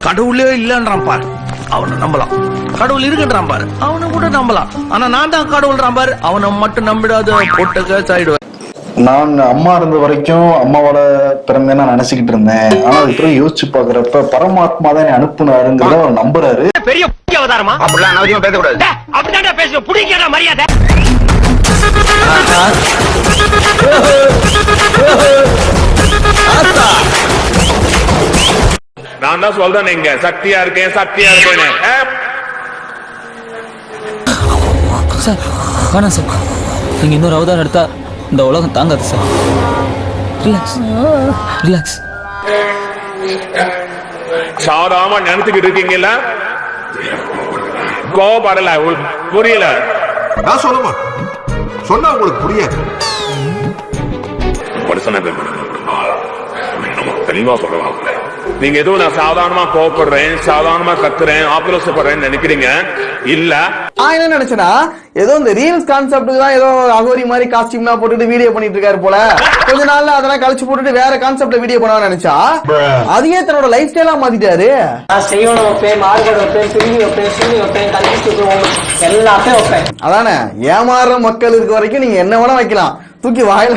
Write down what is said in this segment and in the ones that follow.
கடவுளே இல்லன்றான் பாரு, அவனை நம்பலாம். கடவுள் இருக்குன்றான் பாரு, அவனை கூட நம்பலாம். ஆனா நான் தான் கடவுள்றான் பாரு, அவனை மட்டும் நம்பிடாத, போட்ட கேஸ் ஆயிடுவேன். நான் அம்மா இருந்த வரைக்கும் அம்மாவோட பிறந்தேன்னு நான் நினைச்சுக்கிட்டு இருந்தேன். ஆனா அதுக்கப்புறம் யோசிச்சு பாக்குறப்ப பரமாத்மா தான் அனுப்புனாருங்கிறத அவர் நம்புறாரு. பெரிய அவதாரமா அப்படிலாம் அவசியமா பேசக்கூடாது. அப்படிதான் பேச புடிக்கிற மரியாதை. நான் தான் சொல்றேன், நீங்க சக்தியா இருக்கேன் சக்தியா இருக்கேன். சார் வேணாம் சார், நீங்க இன்னொரு அவதாரம் எடுத்தா இந்த உலகம் தாங்காது சார். Relax relax. சாதாரணமா நினைச்சுக்கிட்டு இருக்கீங்கல்ல, கோபப்படல, புரியல. நான் சொல்லுமா சொன்னா உங்களுக்கு புரியாது. தெளிவா சொல்லலாம். நீங்க ஏதோ நான் சாதாரணமா கோவப்படுறேன், சாதாரணமா கத்துறேன், ஆக்ரோஷப்படுறேன்னு நினைக்கிறீங்க. இல்ல நான் என்ன நினைச்சேன்னா, ஏதோ இந்த ரீல்ஸ் கான்செப்டுக்கு தான் ஏதோ அகோரி மாதிரி காஸ்டியூம்லாம் போட்டுட்டு வீடியோ பண்ணிட்டு இருக்காரு போல. கொஞ்ச நாள்ல அதெல்லாம் கழிச்சு போட்டுட்டு வேற கான்செப்ட்ல வீடியோ பண்ண நினைச்சா, அதையே தன்னோட லைஃப் ஸ்டைலா மாத்திட்டாரு. அதானே, ஏமாறுற மக்கள் இருக்க வரைக்கும் நீங்க என்ன வேணா வைக்கலாம், தூக்கி வாயில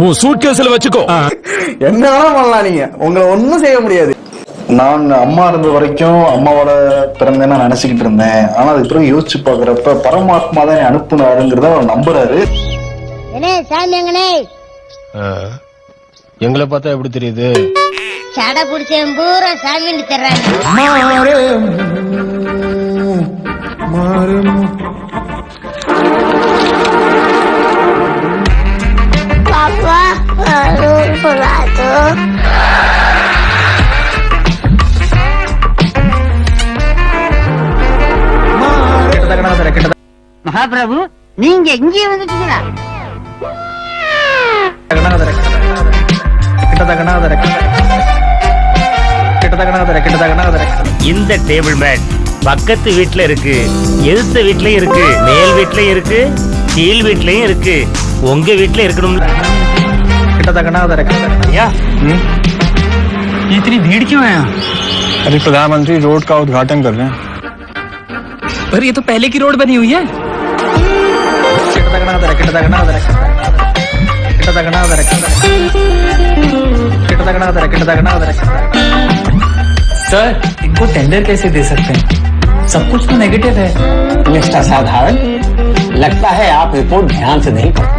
உன் சூட்கேஸ்ல வச்சுக்கோ, என்ன வேணா பண்ணலாம், நீங்க உங்களை ஒன்னும் செய்ய முடியாது. நான் அம்மா இருந்த வரைக்கும் அம்மாவோட பிறந்தேன்னு நான் நினைச்சுக்கிட்டு இருந்தேன். ஆனா அதுக்கப்புறம் யோசிச்சு பாக்குறப்ப பரமாத்மா தான் அனுப்புனாருங்கிறத அவர் நம்புறாரு. எங்களை பார்த்தா எப்படி தெரியுது? சடை புடிச்சேன் பூரா சாமி தர்றாங்க. பாப்பா மகாபிரபு, நீங்க இங்கே வந்துட்டீங்களா? இந்த டேபிள் மேட் பக்கத்து வீட்டுல இருக்கு, எதிர்த்த வீட்லயும் இருக்கு, மேல் வீட்லயும் இருக்கு, கீழ் வீட்லயும் இருக்கு, உங்க வீட்டுல இருக்கணும். इतनी भीड़ क्यों है? अरे प्रधानमंत्री रोड का उद्घाटन कर रहे हैं। पर ये तो पहले की रोड बनी हुई है। सर, इनको टेंडर कैसे दे सकते हैं? सब कुछ तो नेगेटिव है। मिस्टर साधारण, लगता है आप रिपोर्ट ध्यान से नहीं पढ़ते।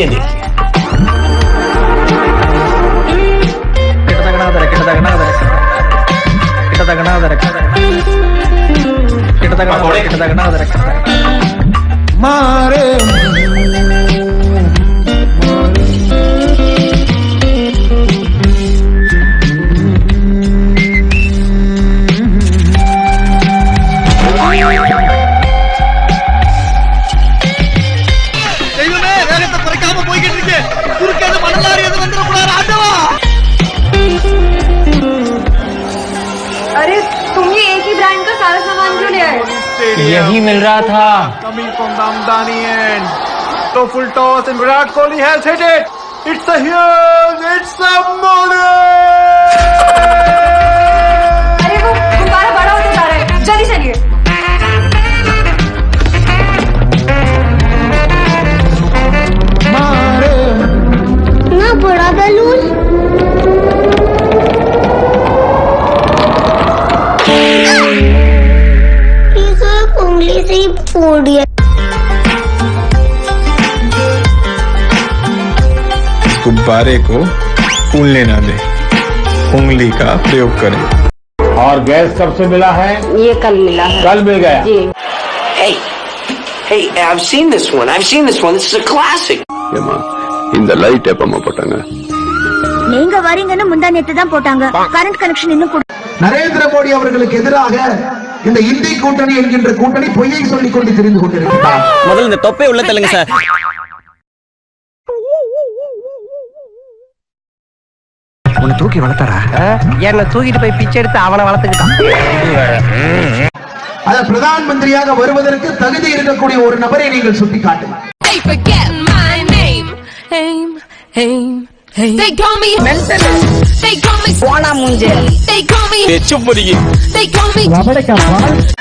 ये देखिए, मारे अरे तुम ये एक ही ब्रांड का सारा सामान क्यों ले आए? यही मिल रहा था। Coming from the Amdani end, so full toss and Virat Kohli has hit it. It's a huge, it's a money. अरे वो गुब्बारा बड़ा होता जा रहा है, जल्दी चलिए। ना बड़ा बैलून, उंगली से ही फोड़ दिया। गुब्बारे को फूलने ना दे, उंगली का प्रयोग करें। और गैस कब से मिला है? ये कल मिला है। कल मिल गया। जी। Hey, I've seen this one. This is a classic. இந்த லைட் எப்பமா போட்டாங்க? நீங்க வரீங்கன்னு முந்தா நேத்து தான் போட்டாங்க. கரண்ட் கனெக்ஷன் இன்னும் நரேந்திர மோடி அவர்களுக்கு எதிராக இந்த இந்தி கூட்டணி என்கின்ற கூட்டணி பொய்யை சொல்லிக் கொண்டு தெரிந்து கொண்டிருக்கிறார். முதல்ல இந்த தொப்பை உள்ள தள்ளுங்க சார். உன்னை தூக்கி வளர்த்தாரா? என்ன தூக்கிட்டு போய் பிச்சை எடுத்து அவனை வளர்த்துக்கிட்டான். அத பிரதான் மந்திரியாக வருவதற்கு தகுதி இருக்கக்கூடிய ஒரு நபரை நீங்கள் சுட்டிக்காட்டுங்கள். They call me mental. They call me Swana Munje. They call me They call me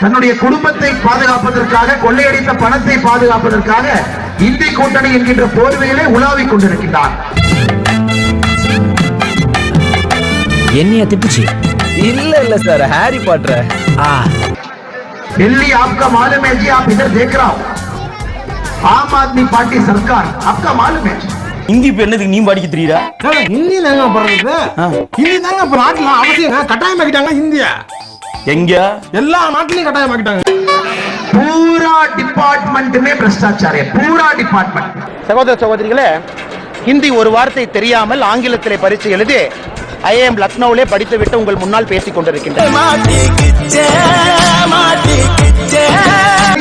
தன்னுடைய குடும்பத்தை பாதுகாப்பதற்காக கொள்ளையடித்த பணத்தை பாதுகாப்பதற்காக இந்தி கூட்டணி என்கின்ற போர்வையிலே உலாவிக் கொண்டிருக்கின்றார். என்னைய திட்டுச்சு இல்ல சார் ஹாரி பாட்டர் दिल्ली आपका मालूम है जी, आप इधर देख रहा हूं. आम आदमी पार्टी सरकार आपका मालूम है. இந்தி இப்ப என்னதுக்கு நீ படிக்க தெரியுதா ஹிந்தி தாங்க பண்றது. ஹிந்தி தாங்க இப்ப நாட்டுல அவசியம் கட்டாயமாக்கிட்டாங்க. ஹிந்தியா எங்க எல்லா நாட்டிலையும் கட்டாயமாக்கிட்டாங்க. பூரா டிபார்ட்மெண்ட் में भ्रष्टाचार है. पूरा डिपार्टमेंट. சகோதர சகோதரிகளே, ஹிந்தி ஒரு வார்த்தை தெரியாமல் ஆங்கிலத்திலே பரீட்சை எழுதி IIM லக்னோவிலே படித்துவிட்டு உங்கள் முன்னால் பேசிக் கொண்டிருக்கின்றேன்.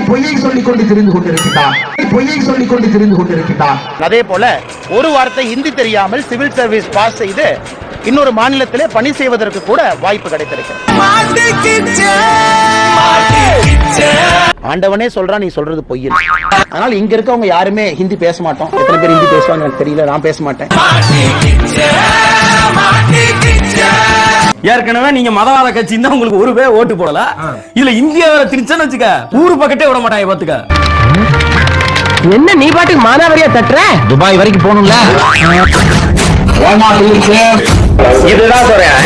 பொய்யை சொல்லிக் கொண்டு திரிந்து கொண்டிருக்கிறார். பொய்யை சொல்லிக் கொண்டு திரிந்து கொண்டிருக்கிறார். அதே போல ஒரு வார்த்தை ஹிந்தி தெரியாமல் சிவில் சர்வீஸ் பாஸ் செய்து இன்னொரு மாநிலத்திலே பணி செய்வதற்கு கூட வாய்ப்பு கிடைத்திருக்கிறது. ஆண்டவனே சொல்றான், நீ சொல்றது பொய். அதனால இங்க இருக்கவங்க யாருமே ஹிந்தி பேச மாட்டோம். எத்தனை பேர் ஹிந்தி பேசுவாங்க எனக்கு தெரியல, நான் பேச மாட்டேன். ஏற்கனவே நீங்க மதவாத கட்சி இருந்தா உங்களுக்கு ஒரு பேர் ஓட்டு போடல இதுல இந்தியா வேற திருச்சன்னு வச்சுக்க ஊரு பக்கத்தே விட மாட்டாங்க பாத்துக்க. என்ன நீ பாட்டுக்கு மானாவரியா தட்டுற? துபாய் வரைக்கும் போகணும்ல. இதுதான் சொல்றேன்.